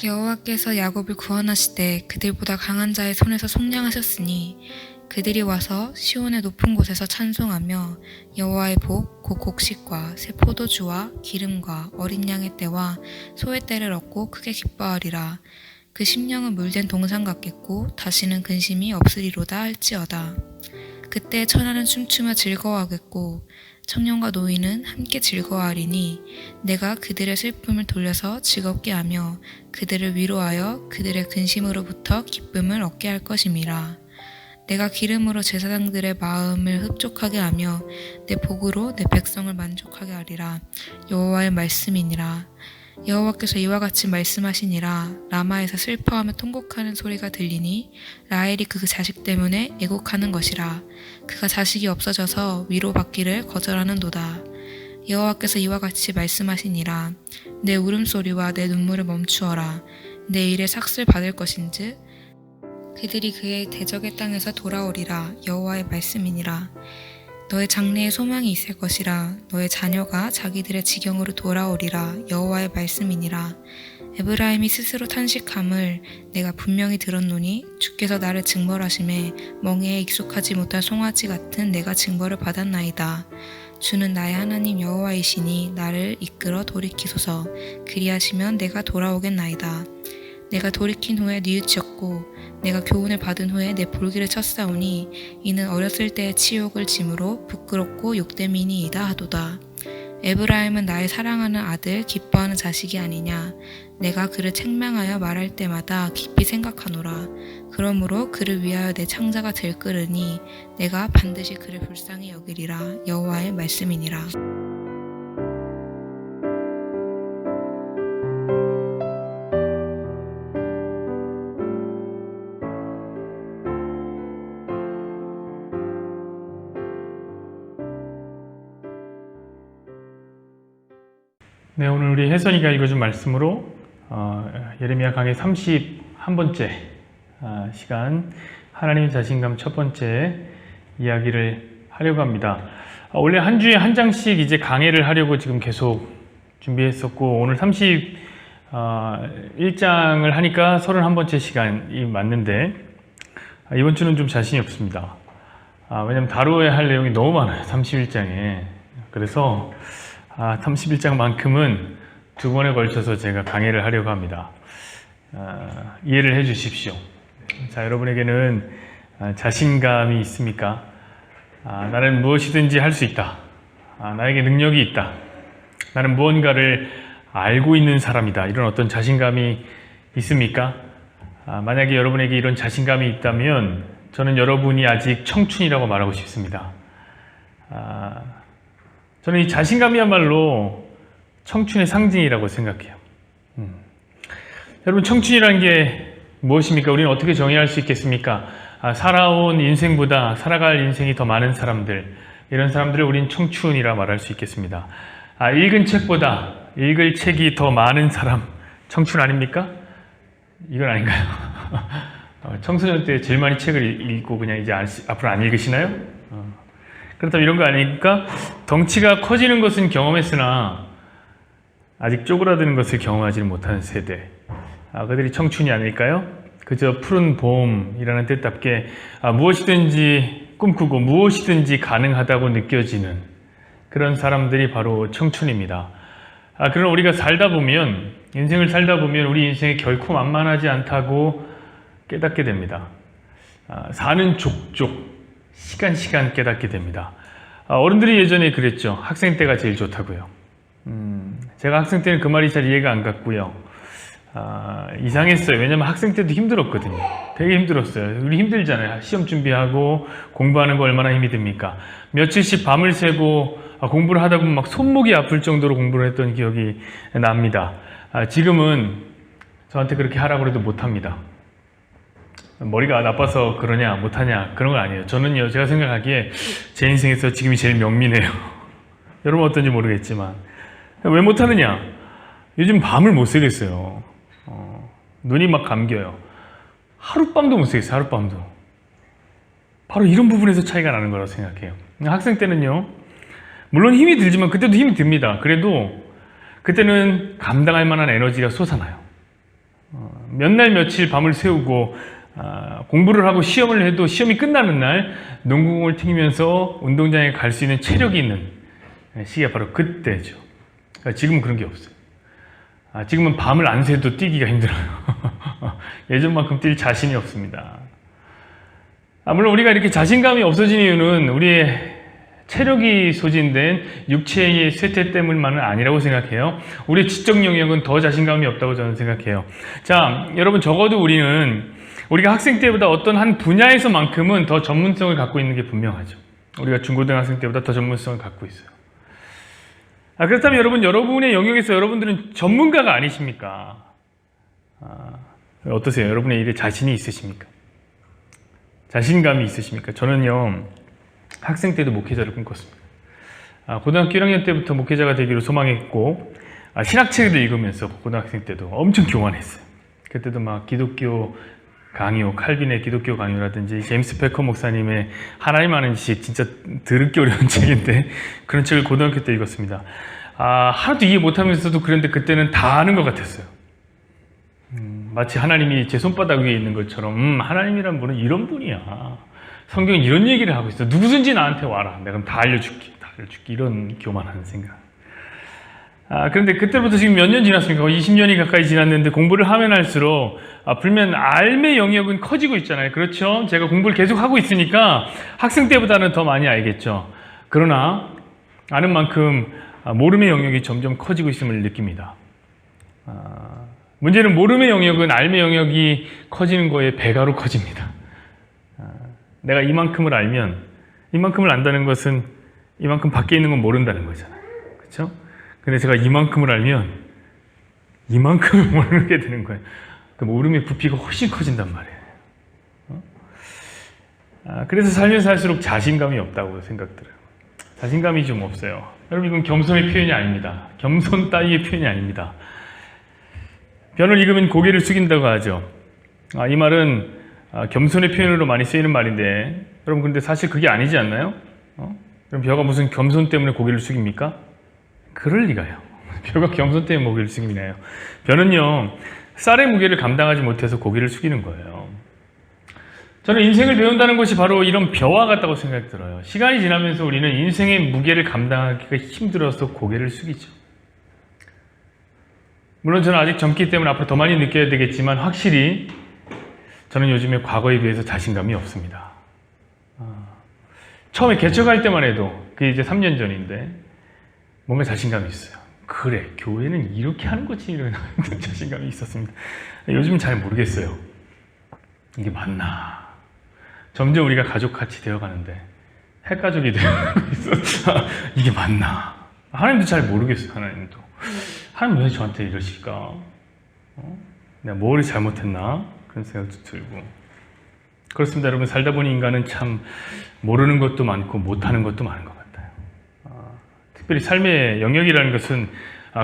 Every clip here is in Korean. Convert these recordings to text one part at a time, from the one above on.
여호와께서 야곱을 구원하시되 그들보다 강한 자의 손에서 속량하셨으니 그들이 와서 시온의 높은 곳에서 찬송하며 여호와의 복 곧 곡식과 새 포도주와 기름과 어린 양의 떼와 소의 떼를 얻고 크게 기뻐하리라. 그 심령은 물된 동산 같겠고 다시는 근심이 없으리로다 할지어다. 그때 천하는 춤추며 즐거워하겠고 청년과 노인은 함께 즐거워하리니 내가 그들의 슬픔을 돌려서 즐겁게 하며 그들을 위로하여 그들의 근심으로부터 기쁨을 얻게 할 것임이라. 내가 기름으로 제사장들의 마음을 흡족하게 하며 내 복으로 내 백성을 만족하게 하리라. 여호와의 말씀이니라. 여호와께서 이와 같이 말씀하시니라. 라마에서 슬퍼하며 통곡하는 소리가 들리니 라헬이 그 자식 때문에 애곡하는 것이라. 그가 자식이 없어져서 위로받기를 거절하는도다. 여호와께서 이와 같이 말씀하시니라. 내 울음소리와 내 눈물을 멈추어라. 내 일에 삭슬 받을 것인즉 그들이 그의 대적의 땅에서 돌아오리라. 여호와의 말씀이니라. 너의 장래에 소망이 있을 것이라. 너의 자녀가 자기들의 지경으로 돌아오리라. 여호와의 말씀이니라. 에브라임이 스스로 탄식함을 내가 분명히 들었노니 주께서 나를 징벌하심에 멍에에 익숙하지 못한 송아지 같은 내가 징벌을 받았나이다. 주는 나의 하나님 여호와이시니 나를 이끌어 돌이키소서. 그리하시면 내가 돌아오겠나이다. 내가 돌이킨 후에 뉘우쳤고 내가 교훈을 받은 후에 내 볼기를 쳤사오니 이는 어렸을 때의 치욕을 짐으로 부끄럽고 욕됨이니이다 하도다. 에브라임은 나의 사랑하는 아들 기뻐하는 자식이 아니냐. 내가 그를 책망하여 말할 때마다 깊이 생각하노라. 그러므로 그를 위하여 내 창자가 들끓으니 내가 반드시 그를 불쌍히 여기리라. 여호와의 말씀이니라. 네, 오늘 우리 혜선이가 읽어준 말씀으로 예레미야 강의 31번째 시간 하나님의 자신감 첫 번째 이야기를 하려고 합니다. 원래 한 주에 한 장씩 이제 강해를 하려고 지금 계속 준비했었고 오늘 31장을 하니까 31번째 시간이 맞는데 이번 주는 좀 자신이 없습니다. 왜냐면 다루어야 할 내용이 너무 많아요. 31장에. 그래서 31장만큼은 두 번에 걸쳐서 제가 강의를 하려고 합니다. 이해를 해 주십시오. 자, 여러분에게는 자신감이 있습니까? 나는 무엇이든지 할 수 있다. 나에게 능력이 있다. 나는 무언가를 알고 있는 사람이다. 이런 어떤 자신감이 있습니까? 만약에 여러분에게 이런 자신감이 있다면 저는 여러분이 아직 청춘이라고 말하고 싶습니다. 저는 이 자신감이야말로 청춘의 상징이라고 생각해요. 여러분, 청춘이라는 게 무엇입니까? 우리는 어떻게 정의할 수 있겠습니까? 살아온 인생보다 살아갈 인생이 더 많은 사람들, 이런 사람들을 우리는 청춘이라 말할 수 있겠습니다. 읽은 책보다 읽을 책이 더 많은 사람, 청춘 아닙니까? 이건 아닌가요? 청소년 때 제일 많이 책을 읽고 그냥 이제 앞으로 안 읽으시나요? 그렇다면 이런 거 아닙니까? 덩치가 커지는 것은 경험했으나 아직 쪼그라드는 것을 경험하지는 못하는 세대. 그들이 청춘이 아닐까요? 그저 푸른 봄이라는 뜻답게 무엇이든지 꿈꾸고 무엇이든지 가능하다고 느껴지는 그런 사람들이 바로 청춘입니다. 그러나 우리가 살다 보면, 인생을 살다 보면 우리 인생이 결코 만만하지 않다고 깨닫게 됩니다. 사는 족족 시간 깨닫게 됩니다. 어른들이 예전에 그랬죠. 학생 때가 제일 좋다고요. 제가 학생 때는 그 말이 잘 이해가 안 갔고요. 이상했어요. 왜냐면 학생 때도 힘들었거든요. 되게 힘들었어요. 우리 힘들잖아요. 시험 준비하고 공부하는 거 얼마나 힘이 듭니까? 며칠씩 밤을 새고 공부를 하다 보면 막 손목이 아플 정도로 공부를 했던 기억이 납니다. 지금은 저한테 그렇게 하라고 해도 못합니다. 머리가 나빠서 그러냐 못하냐 그런 건 아니에요. 저는요, 제가 생각하기에 제 인생에서 지금이 제일 명민해요. 여러분 어떤지 모르겠지만 왜 못하느냐? 요즘 밤을 못 새겠어요. 눈이 막 감겨요. 하룻밤도 못 새겠어요. 하룻밤도. 바로 이런 부분에서 차이가 나는 거라고 생각해요. 학생 때는요, 물론 힘이 들지만 그때도 힘이 듭니다. 그래도 그때는 감당할 만한 에너지가 솟아나요. 몇 날 며칠 밤을 새우고 공부를 하고 시험을 해도 시험이 끝나는 날 농구공을 튕기면서 운동장에 갈 수 있는 체력이 있는 시기가 바로 그때죠. 지금은 그런 게 없어요. 지금은 밤을 안 새도 뛰기가 힘들어요. 예전만큼 뛸 자신이 없습니다. 물론 우리가 이렇게 자신감이 없어진 이유는 우리의 체력이 소진된 육체의 쇠퇴 때문만은 아니라고 생각해요. 우리의 지적 영역은 더 자신감이 없다고 저는 생각해요. 자, 여러분 적어도 우리가 학생 때보다 어떤 한 분야에서만큼은 더 전문성을 갖고 있는 게 분명하죠. 우리가 중고등학생 때보다 더 전문성을 갖고 있어요. 그렇다면 여러분의 영역에서 여러분들은 전문가가 아니십니까? 어떠세요? 여러분의 일에 자신이 있으십니까? 자신감이 있으십니까? 저는요, 학생 때도 목회자를 꿈꿨습니다. 고등학교 1학년 때부터 목회자가 되기로 소망했고, 신학책을 읽으면서 고등학생 때도 엄청 교만했어요. 그때도 막 기독교 강요, 칼빈의 기독교 강요라든지 제임스 패커 목사님의 하나님 아는 지식, 진짜 더럽게 어려운 책인데 그런 책을 고등학교 때 읽었습니다. 하나도 이해 못하면서도 그런데 그때는 다 아는 것 같았어요. 마치 하나님이 제 손바닥 위에 있는 것처럼 하나님이란 분은 이런 분이야. 성경은 이런 얘기를 하고 있어. 누구든지 나한테 와라. 내가 그럼 다 알려줄게. 이런 교만한 생각. 그런데 그때부터 지금 몇 년 지났습니까? 20년이 가까이 지났는데 공부를 하면 할수록 불면 알의 영역은 커지고 있잖아요. 그렇죠? 제가 공부를 계속 하고 있으니까 학생 때보다는 더 많이 알겠죠. 그러나 아는 만큼 모름의 영역이 점점 커지고 있음을 느낍니다. 문제는 모름의 영역은 알의 영역이 커지는 거에 배가로 커집니다. 내가 이만큼을 알면 이만큼을 안다는 것은 이만큼 밖에 있는 건 모른다는 거잖아요. 그렇죠? 근데 제가 이만큼을 알면 이만큼을 모르게 되는 거예요. 그 모름의 부피가 훨씬 커진단 말이에요. 그래서 살면서 할수록 자신감이 없다고 생각들어요. 자신감이 좀 없어요. 여러분, 이건 겸손의 표현이 아닙니다. 겸손 따위의 표현이 아닙니다. 변을 익으면 고개를 숙인다고 하죠. 이 말은 겸손의 표현으로 많이 쓰이는 말인데, 여러분 근데 사실 그게 아니지 않나요? 그럼 벼가 무슨 겸손 때문에 고개를 숙입니까? 그럴 리가요. 벼가 겸손 때문에 고개를 숙이나요? 벼는요, 쌀의 무게를 감당하지 못해서 고개를 숙이는 거예요. 저는 인생을 배운다는 것이 바로 이런 벼와 같다고 생각이 들어요. 시간이 지나면서 우리는 인생의 무게를 감당하기가 힘들어서 고개를 숙이죠. 물론 저는 아직 젊기 때문에 앞으로 더 많이 느껴야 되겠지만 확실히 저는 요즘에 과거에 비해서 자신감이 없습니다. 처음에 개척할 때만 해도 그게 이제 3년 전인데 뭔가 자신감이 있어요. 그래, 교회는 이렇게 하는 거지, 이런 자신감이 있었습니다. 요즘은 잘 모르겠어요. 이게 맞나? 점점 우리가 가족같이 되어가는데 핵가족이 되어가고 있어. 이게 맞나? 하나님도 잘 모르겠어요. 하나님 왜 저한테 이러실까? 내가 뭘 잘못했나? 그런 생각도 들고. 그렇습니다. 여러분, 살다 보니 인간은 참 모르는 것도 많고 못하는 것도 많은 것 같아요. 특별히 삶의 영역이라는 것은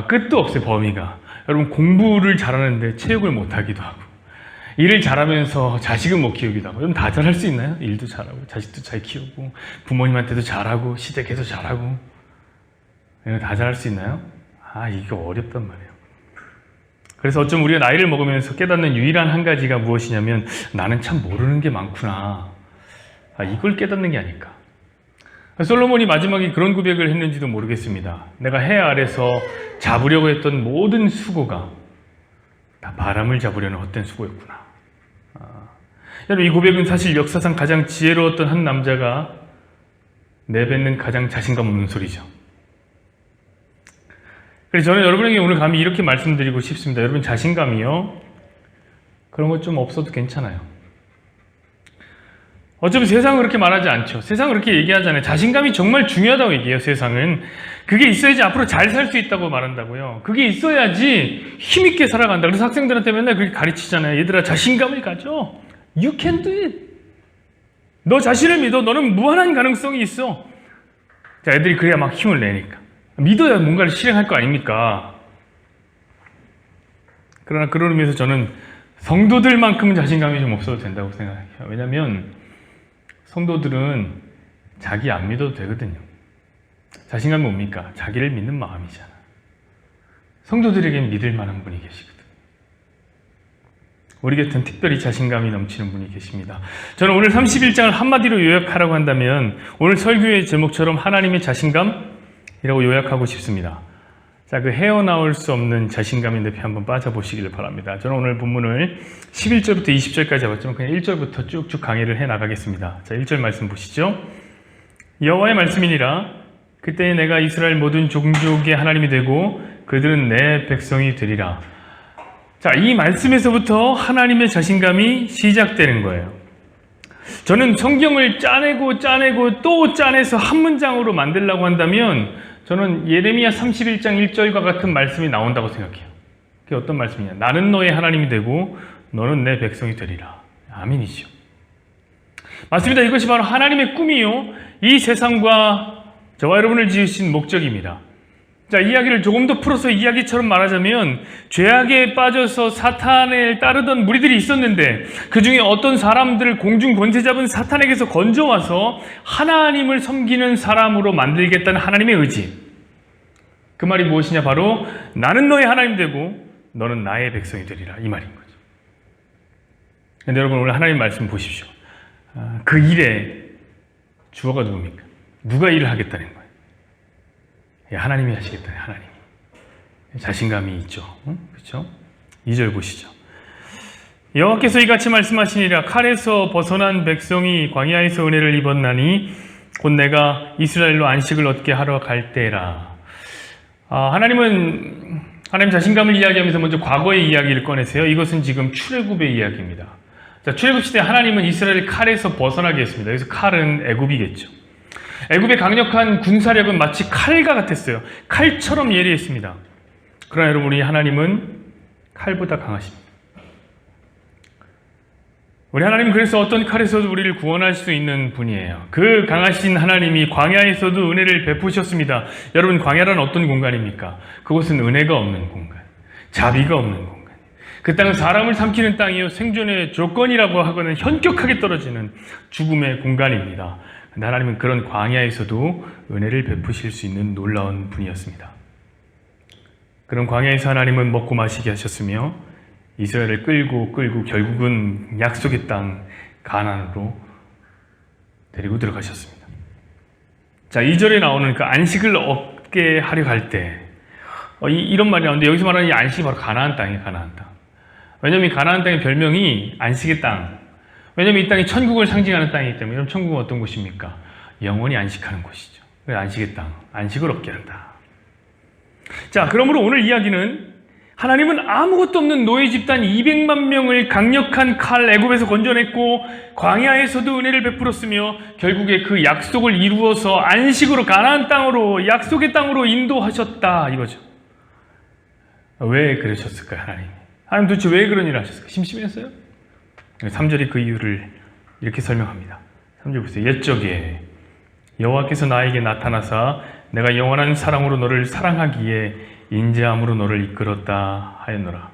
끝도 없어요. 범위가. 여러분, 공부를 잘하는데 체육을 못하기도 하고, 일을 잘하면서 자식은 못 키우기도 하고. 여러분, 다 잘할 수 있나요? 일도 잘하고 자식도 잘 키우고 부모님한테도 잘하고 시댁에서 잘하고. 여러분, 다 잘할 수 있나요? 이게 어렵단 말이에요. 그래서 어쩜 우리가 나이를 먹으면서 깨닫는 유일한 한 가지가 무엇이냐면, 나는 참 모르는 게 많구나. 이걸 깨닫는 게 아닐까. 솔로몬이 마지막에 그런 고백을 했는지도 모르겠습니다. 내가 해 아래서 잡으려고 했던 모든 수고가 다 바람을 잡으려는 헛된 수고였구나. 여러분, 이 고백은 사실 역사상 가장 지혜로웠던 한 남자가 내뱉는 가장 자신감 없는 소리죠. 그래서 저는 여러분에게 오늘 감히 이렇게 말씀드리고 싶습니다. 여러분, 자신감이요, 그런 것 좀 없어도 괜찮아요. 어차피 세상은 그렇게 말하지 않죠. 세상은 그렇게 얘기하잖아요. 자신감이 정말 중요하다고 얘기해요. 세상은 그게 있어야지 앞으로 잘 살 수 있다고 말한다고요. 그게 있어야지 힘있게 살아간다. 그래서 학생들한테 맨날 그렇게 가르치잖아요. 얘들아, 자신감을 가져. You can do it. 너 자신을 믿어. 너는 무한한 가능성이 있어. 자, 애들이 그래야 막 힘을 내니까. 믿어야 뭔가를 실행할 거 아닙니까? 그러나 그런 의미에서 저는 성도들만큼은 자신감이 좀 없어도 된다고 생각해요. 왜냐하면 성도들은 자기 안 믿어도 되거든요. 자신감이 뭡니까? 자기를 믿는 마음이잖아. 성도들에겐 믿을 만한 분이 계시거든. 우리 곁은 특별히 자신감이 넘치는 분이 계십니다. 저는 오늘 31장을 한마디로 요약하라고 한다면 오늘 설교의 제목처럼 하나님의 자신감이라고 요약하고 싶습니다. 자, 그 헤어나올 수 없는 자신감의 늪에 한번 빠져보시길 바랍니다. 저는 오늘 본문을 11절부터 20절까지 해봤지만 그냥 1절부터 쭉쭉 강의를 해나가겠습니다. 자, 1절 말씀 보시죠. 여호와의 말씀이니라. 그때 내가 이스라엘 모든 종족의 하나님이 되고 그들은 내 백성이 되리라. 자, 이 말씀에서부터 하나님의 자신감이 시작되는 거예요. 저는 성경을 짜내고 또 짜내서 한 문장으로 만들려고 한다면 저는 예레미야 31장 1절과 같은 말씀이 나온다고 생각해요. 그게 어떤 말씀이냐? 나는 너의 하나님이 되고 너는 내 백성이 되리라. 아멘이죠. 맞습니다. 이것이 바로 하나님의 꿈이요, 이 세상과 저와 여러분을 지으신 목적입니다. 자, 이야기를 조금 더 풀어서 이야기처럼 말하자면 죄악에 빠져서 사탄을 따르던 무리들이 있었는데 그 중에 어떤 사람들을 공중 권세 잡은 사탄에게서 건져와서 하나님을 섬기는 사람으로 만들겠다는 하나님의 의지. 그 말이 무엇이냐? 바로 나는 너의 하나님 되고 너는 나의 백성이 되리라, 이 말인 거죠. 그런데 여러분, 오늘 하나님 말씀 보십시오. 그 일에 주어가 누굽니까? 누가 일을 하겠다는 거예요? 하나님이 하시겠다네, 하나님이. 자신감이 있죠. 그렇죠? 2절 보시죠. 여호와께서 이같이 말씀하시니라. 칼에서 벗어난 백성이 광야에서 은혜를 입었나니 곧 내가 이스라엘로 안식을 얻게 하러 갈 때라. 하나님 자신감을 이야기하면서 먼저 과거의 이야기를 꺼내세요. 이것은 지금 출애굽의 이야기입니다. 자, 출애굽 시대 하나님은 이스라엘을 칼에서 벗어나게 했습니다. 그래서 칼은 애굽이겠죠. 애굽의 강력한 군사력은 마치 칼과 같았어요. 칼처럼 예리했습니다. 그러나 여러분, 우리 하나님은 칼보다 강하십니다. 우리 하나님은 그래서 어떤 칼에서도 우리를 구원할 수 있는 분이에요. 그 강하신 하나님이 광야에서도 은혜를 베푸셨습니다. 여러분, 광야란 어떤 공간입니까? 그곳은 은혜가 없는 공간, 자비가 없는 공간. 그 땅은 사람을 삼키는 땅이요, 생존의 조건이라고 하고는 현격하게 떨어지는 죽음의 공간입니다. 하나님은 그런 광야에서도 은혜를 베푸실 수 있는 놀라운 분이었습니다. 그런 광야에서 하나님은 먹고 마시게 하셨으며 이스라엘을 끌고 결국은 약속의 땅 가나안으로 데리고 들어가셨습니다. 자, 2절에 나오는 그 안식을 얻게 하려 할 때 이런 말이 나오는데 여기서 말하는 이 안식이 바로 가나안 땅이에요. 가나안 땅. 왜냐하면 이 가나안 땅의 별명이 안식의 땅. 왜냐하면 이 땅이 천국을 상징하는 땅이기 때문에. 여러분, 천국은 어떤 곳입니까? 영원히 안식하는 곳이죠. 안식의 땅, 안식을 얻게 한다. 자, 그러므로 오늘 이야기는 하나님은 아무것도 없는 노예 집단 200만 명을 강력한 칼 애굽에서 건져냈고 광야에서도 은혜를 베풀었으며 결국에 그 약속을 이루어서 안식으로 가나안 땅으로, 약속의 땅으로 인도하셨다, 이거죠. 왜 그러셨을까요? 하나님 도대체 왜 그런 일을 하셨을까요? 심심했어요? 3절이 그 이유를 이렇게 설명합니다. 3절 보세요. 옛적에 여호와께서 나에게 나타나사 내가 영원한 사랑으로 너를 사랑하기에 인자함으로 너를 이끌었다 하였노라.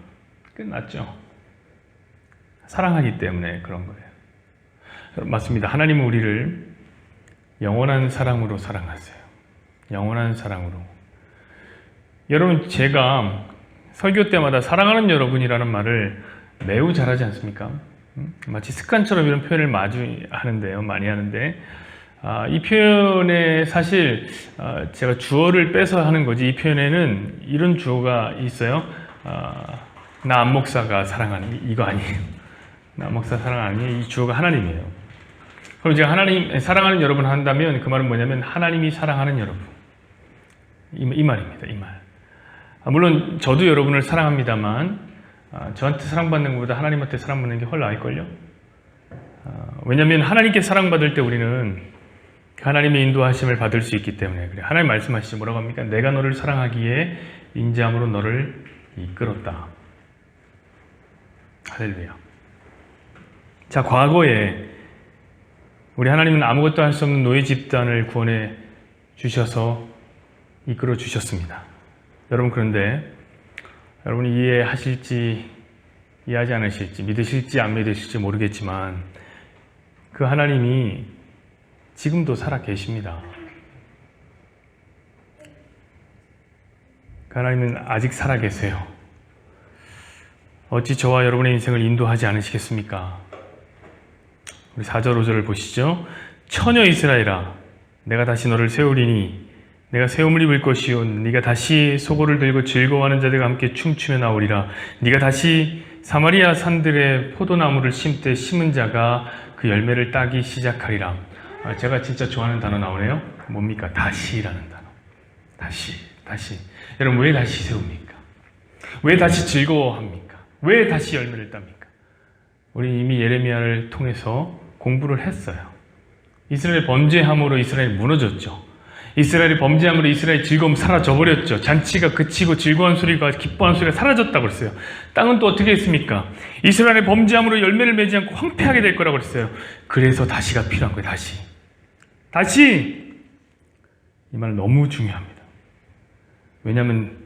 끝났죠. 사랑하기 때문에 그런 거예요. 맞습니다. 하나님은 우리를 영원한 사랑으로 사랑하세요. 영원한 사랑으로. 여러분, 제가 설교 때마다 사랑하는 여러분이라는 말을 매우 잘하지 않습니까? 마치 습관처럼 이런 표현을 마주 하는데요. 많이 하는데 이 표현에 사실 제가 주어를 빼서 하는 거지, 이 표현에는 이런 주어가 있어요. 나 안 목사가 사랑하는, 이거 아니에요. 나 안 목사 사랑 아니에요. 이 주어가 하나님이에요. 그럼 제가 하나님 사랑하는 여러분 한다면 그 말은 뭐냐면 하나님이 사랑하는 여러분, 이 말입니다. 이 말. 물론 저도 여러분을 사랑합니다만 저한테 사랑받는 것보다 하나님한테 사랑받는 게 훨 나을걸요? 왜냐하면 하나님께 사랑받을 때 우리는 하나님의 인도하심을 받을 수 있기 때문에 그래요. 하나님 말씀하시죠. 뭐라고 합니까? 내가 너를 사랑하기에 인자함으로 너를 이끌었다. 할렐루야. 자, 과거에 우리 하나님은 아무것도 할 수 없는 노예 집단을 구원해 주셔서 이끌어 주셨습니다. 여러분, 그런데 여러분이 이해하실지 이해하지 않으실지, 믿으실지 안 믿으실지 모르겠지만 그 하나님이 지금도 살아 계십니다. 그 하나님은 아직 살아 계세요. 어찌 저와 여러분의 인생을 인도하지 않으시겠습니까? 우리 4절 5절을 보시죠. 처녀 이스라엘아, 내가 다시 너를 세우리니 내가 세움을 입을 것이요 네가 다시 소고를 들고 즐거워하는 자들과 함께 춤추며 나오리라. 네가 다시 사마리아 산들의 포도나무를 심되 심은 자가 그 열매를 따기 시작하리라. 제가 진짜 좋아하는 단어 나오네요. 뭡니까? 다시라는 단어. 다시. 여러분, 왜 다시 세웁니까? 왜 다시 즐거워합니까? 왜 다시 열매를 땁니까? 우리 이미 예레미야를 통해서 공부를 했어요. 이스라엘 범죄함으로 이스라엘이 무너졌죠. 이스라엘이 범죄함으로 이스라엘 즐거움 사라져버렸죠. 잔치가 그치고 즐거운 소리가, 기뻐하는 소리가 사라졌다고 그랬어요. 땅은 또 어떻게 했습니까? 이스라엘의 범죄함으로 열매를 맺지 않고 황폐하게 될 거라고 그랬어요. 그래서 다시가 필요한 거예요. 다시. 이 말 너무 중요합니다. 왜냐하면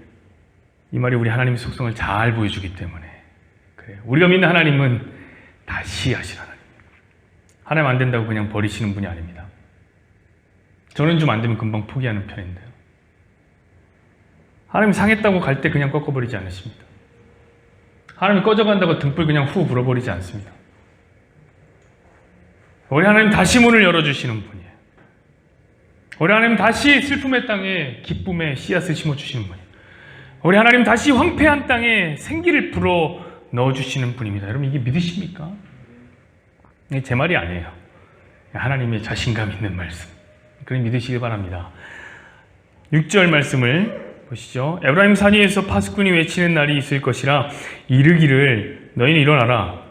이 말이 우리 하나님의 속성을 잘 보여주기 때문에 그래요. 우리가 믿는 하나님은 다시 하시는 하나님. 하나님 안 된다고 그냥 버리시는 분이 아닙니다. 저는 좀 안 되면 금방 포기하는 편인데요. 하나님이 상했다고 갈 때 그냥 꺾어버리지 않으십니다. 하나님이 꺼져간다고 등불 그냥 후 불어버리지 않습니다. 우리 하나님 다시 문을 열어주시는 분이에요. 우리 하나님 다시 슬픔의 땅에 기쁨의 씨앗을 심어주시는 분이에요. 우리 하나님 다시 황폐한 땅에 생기를 불어 넣어주시는 분입니다. 여러분, 이게 믿으십니까? 이게 제 말이 아니에요. 하나님의 자신감 있는 말씀. 그럼 믿으시기 바랍니다. 6절 말씀을 보시죠. 에브라임 산 위에서 파수꾼이 외치는 날이 있을 것이라 이르기를 너희는 일어나라.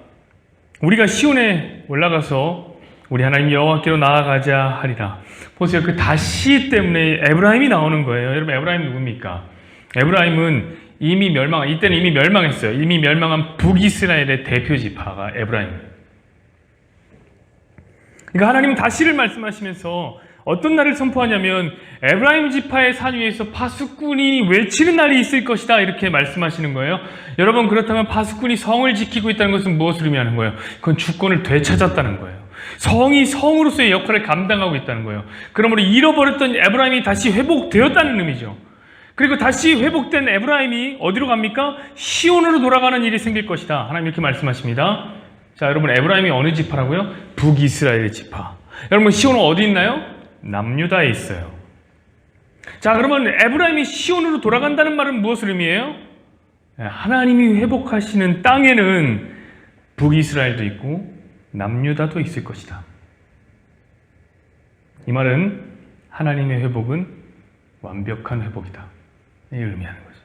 우리가 시온에 올라가서 우리 하나님 여호와께로 나아가자 하리라. 보세요. 그 다시 때문에 에브라임이 나오는 거예요. 여러분, 에브라임 누굽니까? 에브라임은 이때는 이미 멸망했어요. 이미 멸망한 북이스라엘의 대표 지파가 에브라임입니다. 그러니까 하나님은 다시를 말씀하시면서 어떤 날을 선포하냐면 에브라임 지파의 산 위에서 파수꾼이 외치는 날이 있을 것이다, 이렇게 말씀하시는 거예요. 여러분, 그렇다면 파수꾼이 성을 지키고 있다는 것은 무엇을 의미하는 거예요? 그건 주권을 되찾았다는 거예요. 성이 성으로서의 역할을 감당하고 있다는 거예요. 그러므로 잃어버렸던 에브라임이 다시 회복되었다는 의미죠. 그리고 다시 회복된 에브라임이 어디로 갑니까? 시온으로 돌아가는 일이 생길 것이다, 하나님 이렇게 말씀하십니다. 자, 여러분, 에브라임이 어느 지파라고요? 북이스라엘의 지파. 여러분, 시온은 어디 있나요? 남유다에 있어요. 자, 그러면 에브라임이 시온으로 돌아간다는 말은 무엇을 의미해요? 하나님이 회복하시는 땅에는 북이스라엘도 있고 남유다도 있을 것이다. 이 말은 하나님의 회복은 완벽한 회복이다, 이걸 의미하는 거죠.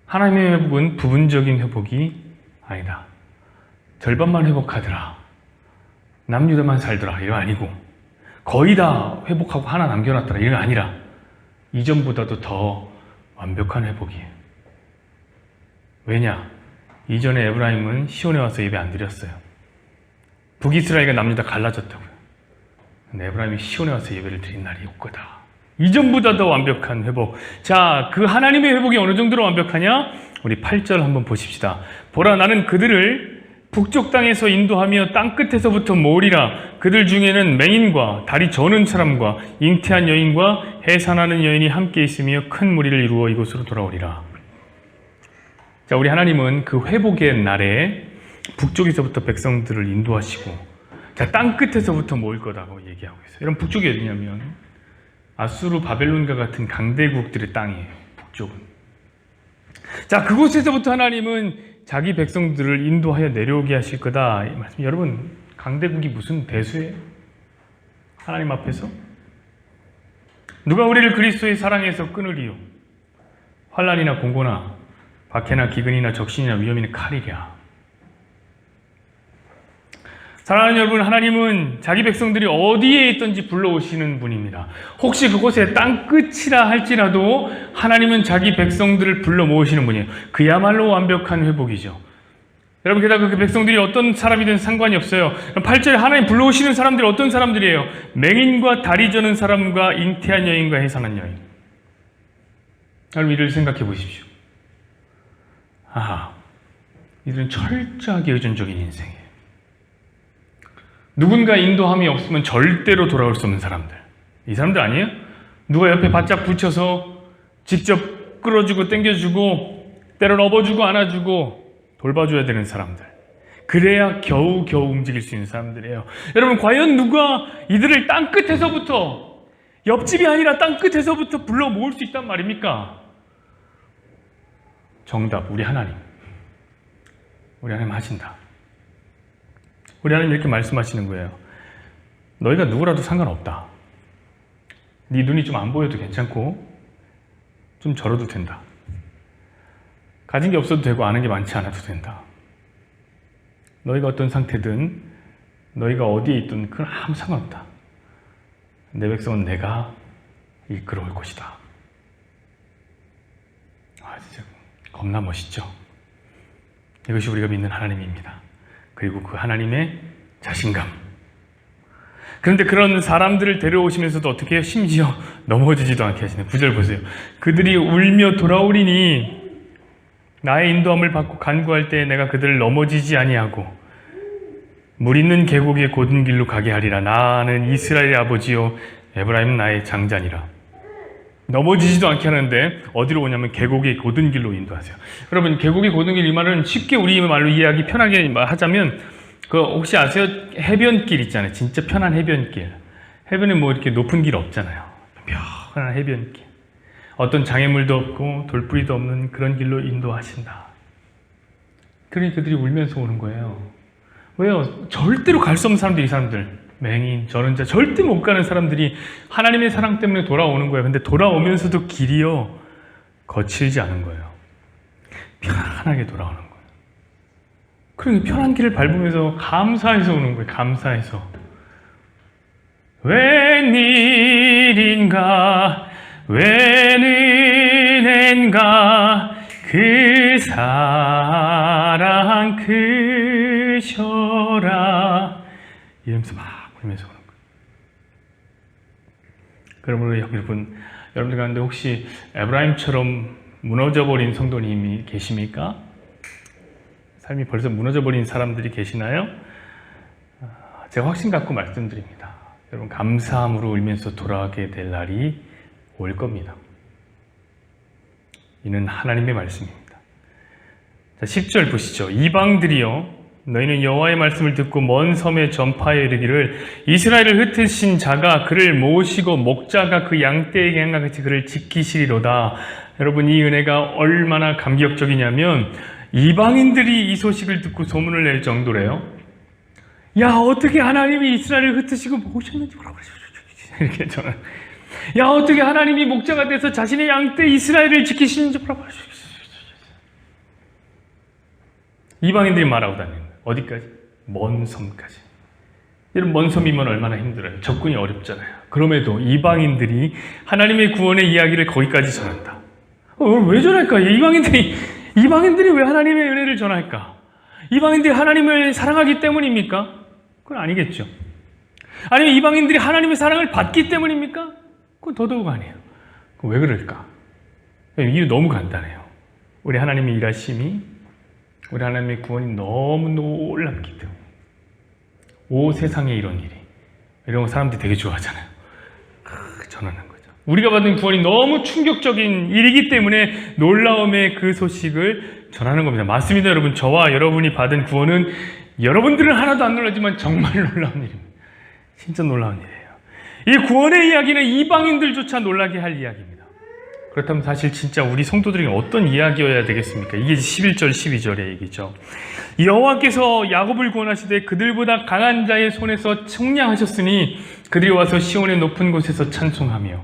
하나님의 회복은 부분적인 회복이 아니다. 절반만 회복하더라, 남유다만 살더라, 이거 아니고 거의 다 회복하고 하나 남겨놨더라, 이건 아니라 이전보다도 더 완벽한 회복이에요. 왜냐? 이전에 에브라임은 시온에 와서 예배 안 드렸어요. 북이스라엘과 남유다 갈라졌다고요. 근데 에브라임이 시온에 와서 예배를 드린 날이 올 거다. 이전보다 더 완벽한 회복. 자, 그 하나님의 회복이 어느 정도로 완벽하냐? 우리 8절 한번 보십시다. 보라, 나는 그들을 북쪽 땅에서 인도하며 땅끝에서부터 모으리라. 그들 중에는 맹인과 다리 저는 사람과 잉태한 여인과 해산하는 여인이 함께 있으며 큰 무리를 이루어 이곳으로 돌아오리라. 자, 우리 하나님은 그 회복의 날에 북쪽에서부터 백성들을 인도하시고, 자, 땅끝에서부터 모을 거다고 얘기하고 있어요. 여러분, 북쪽이 어디냐면 아수르, 바벨론과 같은 강대국들의 땅이에요. 북쪽은. 자, 그곳에서부터 하나님은 자기 백성들을 인도하여 내려오게 하실 거다, 이 말씀. 여러분, 강대국이 무슨 대수예요? 하나님 앞에서? 누가 우리를 그리스도의 사랑에서 끊으리요? 환난이나 공고나 박해나 기근이나 적신이나 위험이나 칼이랴. 사랑하는 여러분, 하나님은 자기 백성들이 어디에 있든지 불러오시는 분입니다. 혹시 그곳에 땅끝이라 할지라도 하나님은 자기 백성들을 불러 모으시는 분이에요. 그야말로 완벽한 회복이죠. 여러분, 게다가 그 백성들이 어떤 사람이든 상관이 없어요. 8절에 하나님 불러오시는 사람들이 어떤 사람들이에요? 맹인과 다리 저는 사람과 잉태한 여인과 해산한 여인. 여러분, 이를 생각해 보십시오. 이들은 철저하게 의존적인 인생이에요. 누군가 인도함이 없으면 절대로 돌아올 수 없는 사람들. 이 사람들 아니에요? 누가 옆에 바짝 붙여서 직접 끌어주고 당겨주고 때로는 업어주고 안아주고 돌봐줘야 되는 사람들. 그래야 겨우겨우 움직일 수 있는 사람들이에요. 여러분, 과연 누가 이들을 땅끝에서부터, 옆집이 아니라 땅끝에서부터 불러 모을 수 있단 말입니까? 정답, 우리 하나님. 우리 하나님 하신다. 우리 하나님 이렇게 말씀하시는 거예요. 너희가 누구라도 상관없다. 네 눈이 좀 안 보여도 괜찮고 좀 절어도 된다. 가진 게 없어도 되고 아는 게 많지 않아도 된다. 너희가 어떤 상태든 너희가 어디에 있든 그건 아무 상관없다. 내 백성은 내가 이끌어올 것이다. 진짜 겁나 멋있죠? 이것이 우리가 믿는 하나님입니다. 그리고 그 하나님의 자신감. 그런데 그런 사람들을 데려오시면서도 어떻게 해요? 심지어 넘어지지도 않게 하시네. 9절 보세요. 그들이 울며 돌아오리니 나의 인도함을 받고 간구할 때 내가 그들을 넘어지지 아니하고 물 있는 계곡의 곧은 길로 가게 하리라. 나는 이스라엘의 아버지요 에브라임은 나의 장자니라. 넘어지지도 않게 하는데 어디로 오냐면 계곡의 곧은 길로 인도하세요. 여러분, 계곡의 곧은 길, 이 말은 쉽게 우리 말로 이해하기 편하게 하자면 그 혹시 아세요? 해변길 있잖아요. 진짜 편한 해변길. 해변에 뭐 이렇게 높은 길 없잖아요. 편한 해변길. 어떤 장애물도 없고 돌뿌리도 없는 그런 길로 인도하신다. 그러니 그들이 울면서 오는 거예요. 왜요? 절대로 갈 수 없는 사람들이, 이 사람들. 맹인, 전원자, 절대 못 가는 사람들이 하나님의 사랑 때문에 돌아오는 거예요. 근데 돌아오면서도 길이요, 거칠지 않은 거예요. 편안하게 돌아오는 거예요. 그러니 편한 길을 밟으면서 감사해서 오는 거예요. 감사해서. 웬일인가, 웬은혜인가, 그 사랑 크셔라. 이러면서 막 울면서 오는 거예요. 여러분, 여러분들 가운데 혹시 에브라임처럼 무너져버린 성도님이 계십니까? 삶이 벌써 무너져버린 사람들이 계시나요? 제가 확신 갖고 말씀드립니다. 여러분, 감사함으로 울면서 돌아가게 될 날이 올 겁니다. 이는 하나님의 말씀입니다. 자, 10절 보시죠. 이방들이여 너희는 여호와의 말씀을 듣고 먼 섬에 전파하여 이르기를 이스라엘을 흩으신 자가 그를 모시고 목자가 그 양떼에게 행한 같이 그를 지키시리로다. 여러분, 이 은혜가 얼마나 감격적이냐면 이방인들이 이 소식을 듣고 소문을 낼 정도래요. 야, 어떻게 하나님이 이스라엘을 흩으시고 모셨는지 뭐라고 이렇게 저는, 야, 어떻게 하나님이 목자가 돼서 자신의 양떼 이스라엘을 지키시는지 뭐라고. 이방인들이 말하고 다니는 거예요. 어디까지? 먼 섬까지. 여러분, 먼 섬이면 얼마나 힘들어요. 접근이 어렵잖아요. 그럼에도 이방인들이 하나님의 구원의 이야기를 거기까지 전한다. 왜 전할까? 이방인들이 왜 하나님의 은혜를 전할까? 이방인들이 하나님을 사랑하기 때문입니까? 그건 아니겠죠. 아니면 이방인들이 하나님의 사랑을 받기 때문입니까? 그건 더더욱 아니에요. 그럼 왜 그럴까? 이유 너무 간단해요. 우리 하나님의 일하심이, 우리 하나님의 구원이 너무 놀랍기 때문에. 오 세상에 이런 일이. 이런 거 사람들이 되게 좋아하잖아요. 전하는 거죠. 우리가 받은 구원이 너무 충격적인 일이기 때문에 놀라움의 그 소식을 전하는 겁니다. 맞습니다, 여러분. 저와 여러분이 받은 구원은 여러분들은 하나도 안 놀라지만 정말 놀라운 일입니다. 진짜 놀라운 일이에요. 이 구원의 이야기는 이방인들조차 놀라게 할 이야기입니다. 그렇다면 사실 진짜 우리 성도들에게 어떤 이야기여야 되겠습니까? 이게 11절, 12절의 얘기죠. 여호와께서 야곱을 구원하시되 그들보다 강한 자의 손에서 속량하셨으니 그들이 와서 시온의 높은 곳에서 찬송하며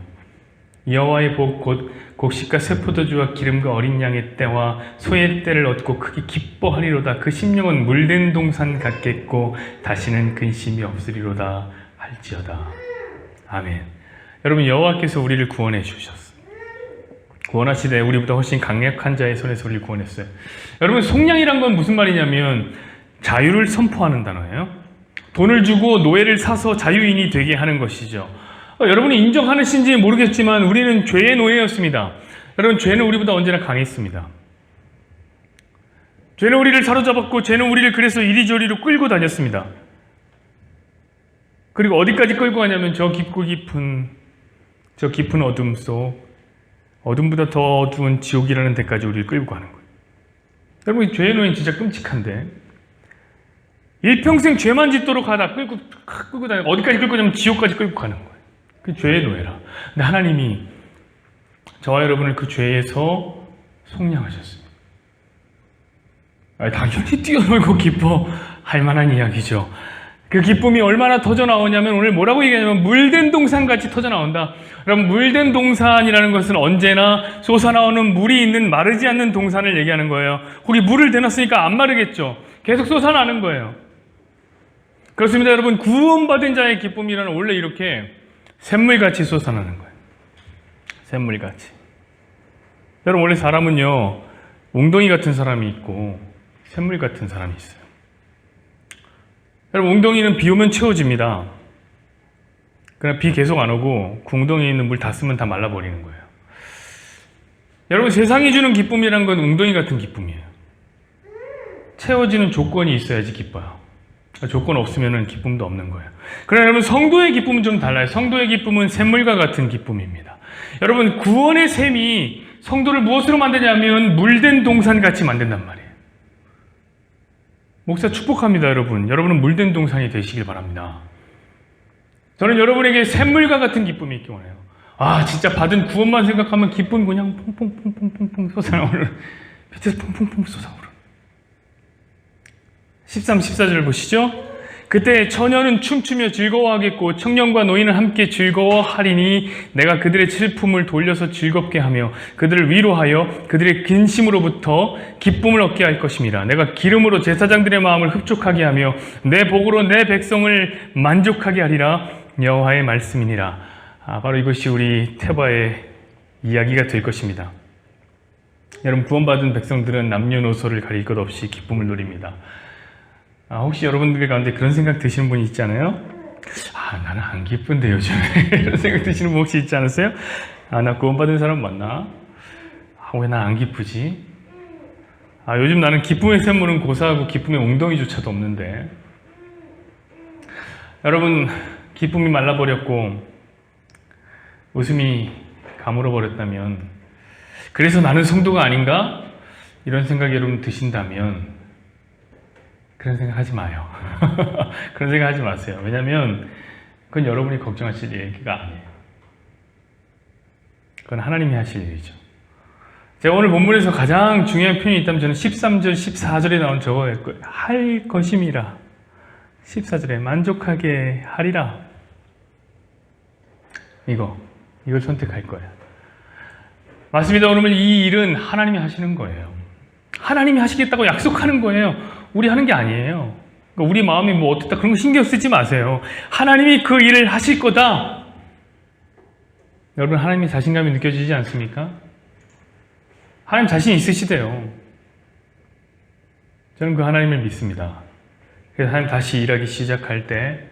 여호와의 복 곧 곡식과 새 포도주와 기름과 어린 양의 때와 소의 때를 얻고 크게 기뻐하리로다. 그 심령은 물된 동산 같겠고 다시는 근심이 없으리로다 할지어다. 아멘. 여러분, 여호와께서 우리를 구원해 주셨어요. 구원하시되 우리보다 훨씬 강력한 자의 손에서 우리를 구원했어요. 여러분, 속량이란 건 무슨 말이냐면 자유를 선포하는 단어예요. 돈을 주고 노예를 사서 자유인이 되게 하는 것이죠. 여러분이 인정하시는지 모르겠지만 우리는 죄의 노예였습니다. 여러분, 죄는 우리보다 언제나 강했습니다. 죄는 우리를 사로잡았고 죄는 우리를 그래서 이리저리로 끌고 다녔습니다. 그리고 어디까지 끌고 가냐면 저 깊고 깊은 어둠 속, 어둠보다 더 어두운 지옥이라는 데까지 우리를 끌고 가는 거예요. 여러분, 이 죄의 노예는 진짜 끔찍한데, 일평생 죄만 짓도록 하다 끌고 다니고, 어디까지 끌고 가냐면 지옥까지 끌고 가는 거예요. 그 죄의 노예라. 근데 하나님이 저와 여러분을 그 죄에서 속량하셨습니다. 당연히 뛰어놀고 기뻐할 만한 이야기죠. 그 기쁨이 얼마나 터져 나오냐면, 오늘 뭐라고 얘기하냐면 물된 동산같이 터져 나온다. 여러분, 물된 동산이라는 것은 언제나 솟아나오는 물이 있는 마르지 않는 동산을 얘기하는 거예요. 거기 물을 대놨으니까 안 마르겠죠. 계속 솟아나는 거예요. 그렇습니다. 여러분, 구원받은 자의 기쁨이라는 원래 이렇게 샘물같이 솟아나는 거예요. 샘물같이. 여러분, 원래 사람은요, 웅덩이 같은 사람이 있고 샘물 같은 사람이 있어요. 여러분, 웅덩이는 비 오면 채워집니다. 그러나 비 계속 안 오고 웅덩이에 있는 물 다 쓰면 다 말라버리는 거예요. 여러분, 세상이 주는 기쁨이란 건 웅덩이 같은 기쁨이에요. 채워지는 조건이 있어야지 기뻐요. 조건 없으면 기쁨도 없는 거예요. 그러나 여러분, 성도의 기쁨은 좀 달라요. 성도의 기쁨은 샘물과 같은 기쁨입니다. 여러분, 구원의 샘이 성도를 무엇으로 만드냐면 물된 동산같이 만든단 말이에요. 목사 축복합니다, 여러분. 여러분은 물된 동산이 되시길 바랍니다. 저는 여러분에게 샘물과 같은 기쁨이 있기 원해요. 진짜 받은 구원만 생각하면 기쁨이 그냥 퐁퐁퐁퐁퐁 솟아오르는, 밑에서 퐁퐁퐁 솟아오르는. 13, 14절 보시죠. 그때 처녀는 춤추며 즐거워하겠고 청년과 노인은 함께 즐거워하리니 내가 그들의 슬픔을 돌려서 즐겁게 하며 그들을 위로하여 그들의 근심으로부터 기쁨을 얻게 할 것입니다. 내가 기름으로 제사장들의 마음을 흡족하게 하며 내 복으로 내 백성을 만족하게 하리라. 여호와의 말씀이니라. 바로 이것이 우리 테바의 이야기가 될 것입니다. 여러분, 구원받은 백성들은 남녀노소를 가릴 것 없이 기쁨을 누립니다. 혹시 여러분들 가운데 그런 생각 드시는 분이 있잖아요? 나는 안 기쁜데 요즘에 이런 생각 드시는 분 혹시 있지 않으세요? 나 구원받은 사람 맞나? 왜 난 안 기쁘지? 요즘 나는 기쁨의 샘물은 고사하고 기쁨의 웅덩이조차도 없는데. 여러분, 기쁨이 말라버렸고 웃음이 가물어버렸다면, 그래서 나는 성도가 아닌가? 이런 생각이 여러분 드신다면 그런 생각 하지 마요. 그런 생각 하지 마세요. 왜냐하면 그건 여러분이 걱정하실 얘기가 아니에요. 그건 하나님이 하실 일이죠. 제가 오늘 본문에서 가장 중요한 표현이 있다면 저는 13절, 14절에 나온 저거일 거예요. 할 것임이라. 14절에 만족하게 하리라. 이걸 선택할 거예요. 맞습니다. 오늘 이 일은 하나님이 하시는 거예요. 하나님이 하시겠다고 약속하는 거예요. 우리 하는 게 아니에요. 그러니까 우리 마음이 뭐 어떻다 그런 거 신경 쓰지 마세요. 하나님이 그 일을 하실 거다. 여러분, 하나님의 자신감이 느껴지지 않습니까? 하나님 자신 있으시대요. 저는 그 하나님을 믿습니다. 그래서 하나님 다시 일하기 시작할 때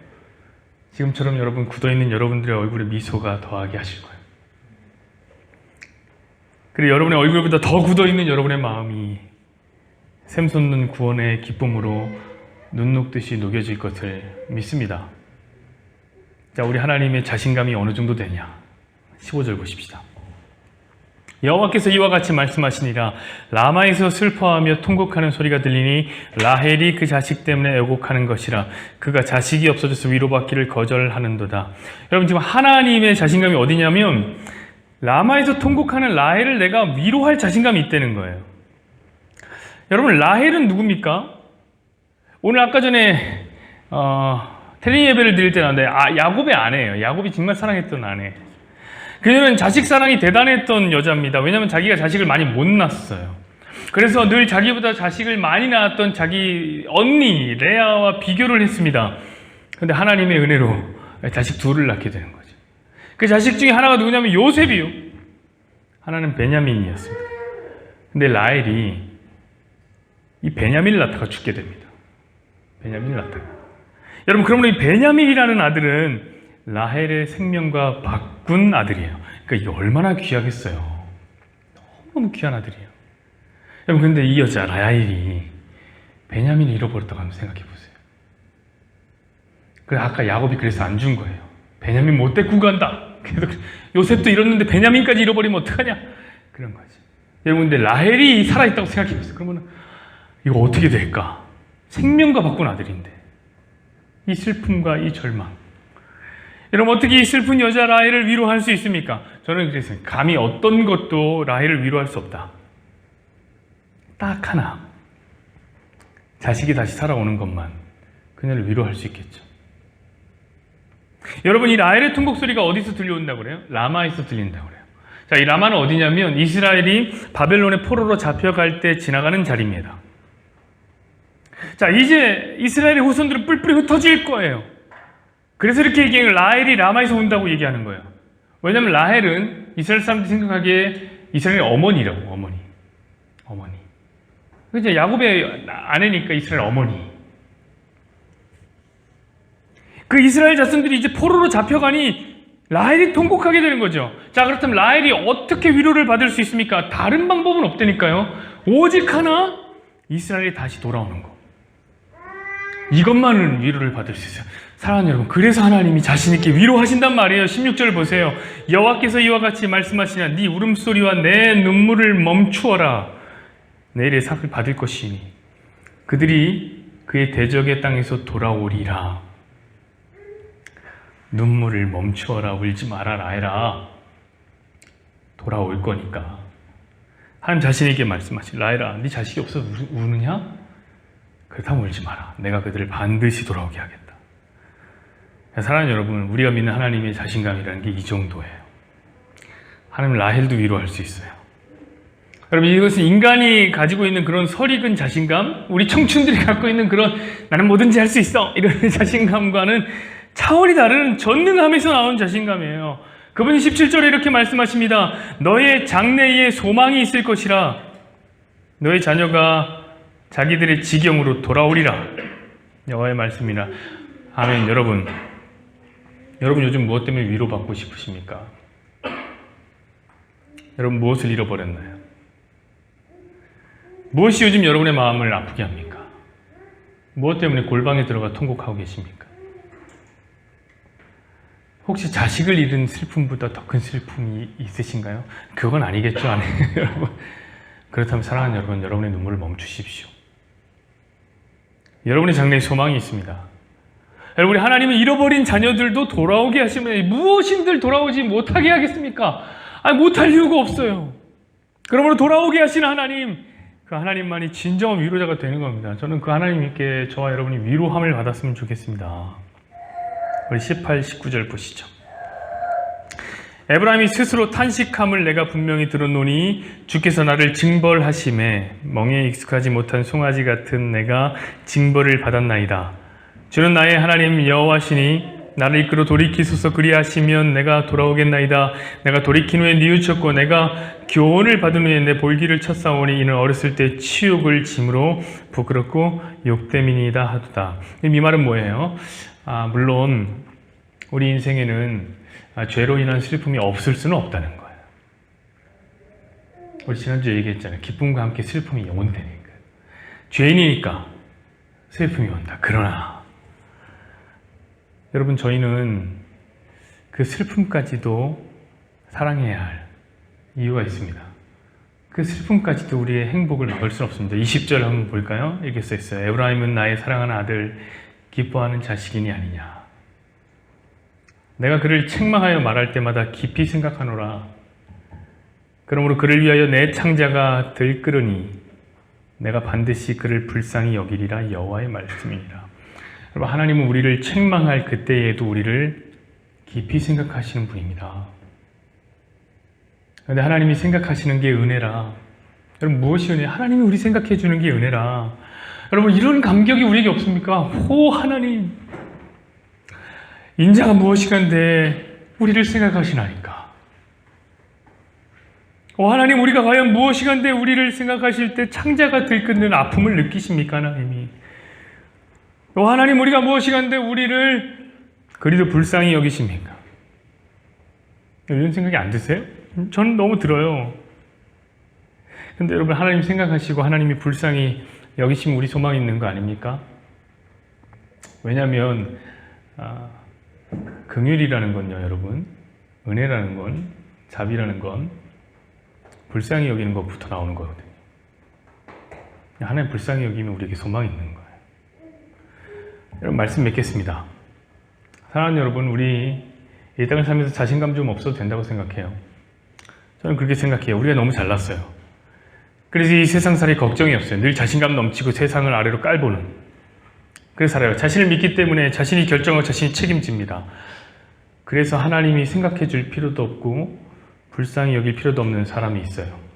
지금처럼 여러분 굳어있는 여러분들의 얼굴에 미소가 더하게 하실 거예요. 그리고 여러분의 얼굴보다 더 굳어있는 여러분의 마음이 샘솟는 구원의 기쁨으로 눈 녹듯이 녹여질 것을 믿습니다. 자, 우리 하나님의 자신감이 어느 정도 되냐? 15절 보십시다. 여호와께서 이와 같이 말씀하시니라. 라마에서 슬퍼하며 통곡하는 소리가 들리니 라헬이 그 자식 때문에 애곡하는 것이라. 그가 자식이 없어져서 위로받기를 거절하는도다. 여러분, 지금 하나님의 자신감이 어디냐면 라마에서 통곡하는 라헬을 내가 위로할 자신감이 있다는 거예요. 여러분, 라헬은 누굽니까? 오늘 아까 전에 텔린 예배를 드릴 때 나왔는데 야곱의 아내예요. 야곱이 정말 사랑했던 아내. 그녀는 자식 사랑이 대단했던 여자입니다. 왜냐하면 자기가 자식을 많이 못 낳았어요. 그래서 늘 자기보다 자식을 많이 낳았던 자기 언니 레아와 비교를 했습니다. 그런데 하나님의 은혜로 자식 둘을 낳게 되는 거죠. 그 자식 중에 하나가 누구냐면 요셉이요. 하나는 베냐민이었습니다. 근데 라헬이 이 베냐민을 낳다가 죽게 됩니다. 베냐민을 낳다가. 여러분, 그러면 이 베냐민이라는 아들은 라헬의 생명과 바꾼 아들이에요. 그러니까 이게 얼마나 귀하겠어요. 너무 귀한 아들이에요. 여러분, 근데 이 여자 라헬이 베냐민을 잃어버렸다고 한번 생각해 보세요. 그래서 아까 야곱이 그래서 안 준 거예요. 베냐민 못 데리고 간다. 그래서 요셉도 잃었는데 베냐민까지 잃어버리면 어떡하냐? 그런 거지. 여러분, 근데 라헬이 살아있다고 생각해 보세요. 그러면 이거 어떻게 될까? 생명과 바꾼 아들인데 이 슬픔과 이 절망. 여러분 어떻게 이 슬픈 여자 라헬을 위로할 수 있습니까? 저는 그랬어요. 감히 어떤 것도 라헬을 위로할 수 없다. 딱 하나. 자식이 다시 살아오는 것만 그녀를 위로할 수 있겠죠. 여러분 이 라헬의 통곡 소리가 어디서 들려온다고 그래요? 라마에서 들린다고 그래요. 자, 이 라마는 어디냐면 이스라엘이 바벨론의 포로로 잡혀갈 때 지나가는 자리입니다. 자, 이제 이스라엘의 후손들은 뿔뿔이 흩어질 거예요. 그래서 이렇게 얘기해요. 라헬이 라마에서 온다고 얘기하는 거예요. 왜냐하면 라헬은 이스라엘 사람들이 생각하기에 이스라엘의 어머니라고, 어머니. 이제 야곱의 아내니까 이스라엘 어머니. 그 이스라엘 자손들이 이제 포로로 잡혀가니 라헬이 통곡하게 되는 거죠. 자, 그렇다면 라헬이 어떻게 위로를 받을 수 있습니까? 다른 방법은 없다니까요. 오직 하나, 이스라엘이 다시 돌아오는 거. 이것만은 위로를 받을 수 있어요. 사랑하는 여러분, 그래서 하나님이 자신 있게 위로하신단 말이에요. 16절 보세요. 여호와께서 이와 같이 말씀하시냐, 네 울음소리와 내 눈물을 멈추어라. 내일의 삭을 받을 것이니 그들이 그의 대적의 땅에서 돌아오리라. 눈물을 멈추어라. 울지 마라 라헬아. 돌아올 거니까. 하나님 자신 있게 말씀하시. 라헬아, 네 자식이 없어서 우느냐? 그렇다면 울지 마라. 내가 그들을 반드시 돌아오게 하겠다. 사랑하는 여러분, 우리가 믿는 하나님의 자신감이라는 게 이 정도예요. 하나님 라헬도 위로할 수 있어요. 여러분, 이것은 인간이 가지고 있는 그런 설익은 자신감, 우리 청춘들이 갖고 있는 그런 나는 뭐든지 할 수 있어 이런 자신감과는 차원이 다른 전능함에서 나온 자신감이에요. 그분이 17절에 이렇게 말씀하십니다. 너의 장래에 소망이 있을 것이라. 너의 자녀가 자기들의 지경으로 돌아오리라. 여호와의 말씀이라. 아멘. 여러분 요즘 무엇 때문에 위로받고 싶으십니까? 여러분 무엇을 잃어버렸나요? 무엇이 요즘 여러분의 마음을 아프게 합니까? 무엇 때문에 골방에 들어가 통곡하고 계십니까? 혹시 자식을 잃은 슬픔보다 더 큰 슬픔이 있으신가요? 그건 아니겠죠, 여러분. 그렇다면 사랑하는 여러분, 여러분의 눈물을 멈추십시오. 여러분의 장래에 소망이 있습니다. 여러분, 우리 하나님은 잃어버린 자녀들도 돌아오게 하시면 무엇인들 돌아오지 못하게 하겠습니까? 못할 이유가 없어요. 그러므로 돌아오게 하시는 하나님, 그 하나님만이 진정한 위로자가 되는 겁니다. 저는 그 하나님께 저와 여러분이 위로함을 받았으면 좋겠습니다. 우리 18, 19절 보시죠. 에브라임이 스스로 탄식함을 내가 분명히 들었노니 주께서 나를 징벌하심에 멍에 익숙하지 못한 송아지 같은 내가 징벌을 받았나이다. 주는 나의 하나님 여호와시니 나를 이끌어 돌이키소서. 그리하시면 내가 돌아오겠나이다. 내가 돌이킨 후에 뉘우쳤고 내가 교훈을 받은 후에 내 볼기를 쳤사오니 이는 어렸을 때 치욕을 짐으로 부끄럽고 욕됨이니이다 하도다. 이 말은 뭐예요? 물론 우리 인생에는 죄로 인한 슬픔이 없을 수는 없다는 거예요. 우리 지난주에 얘기했잖아요. 기쁨과 함께 슬픔이 온다니까. 죄인이니까 슬픔이 온다. 그러나 여러분, 저희는 그 슬픔까지도 사랑해야 할 이유가 있습니다. 그 슬픔까지도 우리의 행복을 막을 수는 없습니다. 20절 한번 볼까요? 이렇게 써있어요. 에브라임은 나의 사랑하는 아들, 기뻐하는 자식이니 아니냐. 내가 그를 책망하여 말할 때마다 깊이 생각하노라. 그러므로 그를 위하여 내 창자가 들끓으니 내가 반드시 그를 불쌍히 여기리라. 여호와의 말씀이니라. 여러분, 하나님은 우리를 책망할 그때에도 우리를 깊이 생각하시는 분입니다. 그런데 하나님이 생각하시는 게 은혜라. 여러분, 무엇이 은혜? 하나님이 우리 생각해 주는 게 은혜라. 여러분, 이런 감격이 우리에게 없습니까? 오 하나님, 인자가 무엇이간데 우리를 생각하시나이까. 오 하나님, 우리가 과연 무엇이간데 우리를 생각하실 때 창자가 들끓는 아픔을 느끼십니까? 하나님이. 오 하나님, 우리가 무엇이간데 우리를 그리도 불쌍히 여기십니까? 이런 생각이 안 드세요? 저는 너무 들어요. 근데 여러분, 하나님 생각하시고 하나님이 불쌍히 여기시면 우리 소망이 있는 거 아닙니까? 왜냐하면 긍휼이라는 건요, 여러분, 은혜라는 건, 자비라는 건 불쌍히 여기는 것부터 나오는 거거든요. 하나님 불쌍히 여기면 우리에게 소망이 있는 거예요. 여러분 말씀 맺겠습니다. 사랑하는 여러분, 우리 이 땅을 살면서 자신감 좀 없어도 된다고 생각해요. 저는 그렇게 생각해요. 우리가 너무 잘났어요. 그래서 이 세상살이 걱정이 없어요. 늘 자신감 넘치고 세상을 아래로 깔보는, 그래서 살아요. 자신을 믿기 때문에 자신이 결정하고 자신이 책임집니다. 그래서 하나님이 생각해 줄 필요도 없고 불쌍히 여길 필요도 없는 사람이 있어요.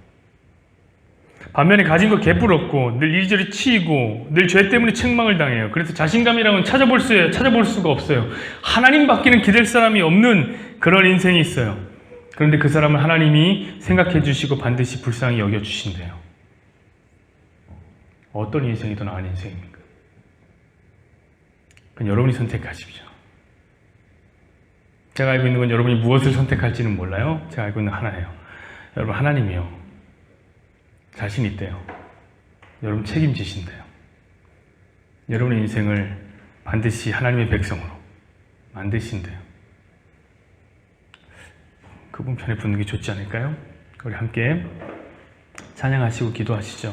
반면에 가진 거 개뿔없고 늘 이리저리 치이고 늘 죄 때문에 책망을 당해요. 그래서 자신감이라고는 찾아볼 수가 없어요. 하나님밖에는 기댈 사람이 없는 그런 인생이 있어요. 그런데 그 사람은 하나님이 생각해 주시고 반드시 불쌍히 여겨 주신대요. 어떤 인생이 더 나은 인생입니까? 그건 여러분이 선택하십시오. 제가 알고 있는 건 여러분이 무엇을 선택할지는 몰라요. 제가 알고 있는 하나예요. 여러분, 하나님이요, 자신 있대요. 여러분 책임지신대요. 여러분의 인생을 반드시 하나님의 백성으로 만드신대요. 그분 편에 붙는 게 좋지 않을까요? 우리 함께 찬양하시고 기도하시죠.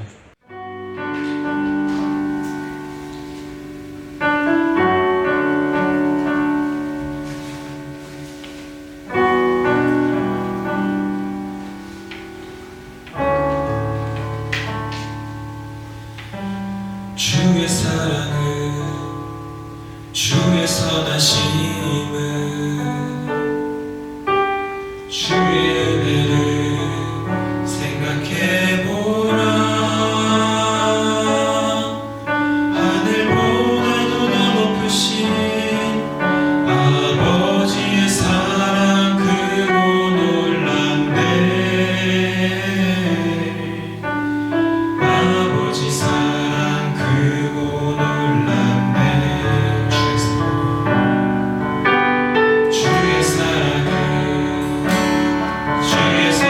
주의 사랑을, 주의 선하심을, 주의 은혜를 생각해보라. 하늘보다도 더 높으신 아버지의 사랑 크고 놀랍네. 아버지 사랑 크고 놀랍네. 주의 사랑을, 주의 사랑을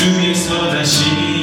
주의 선하신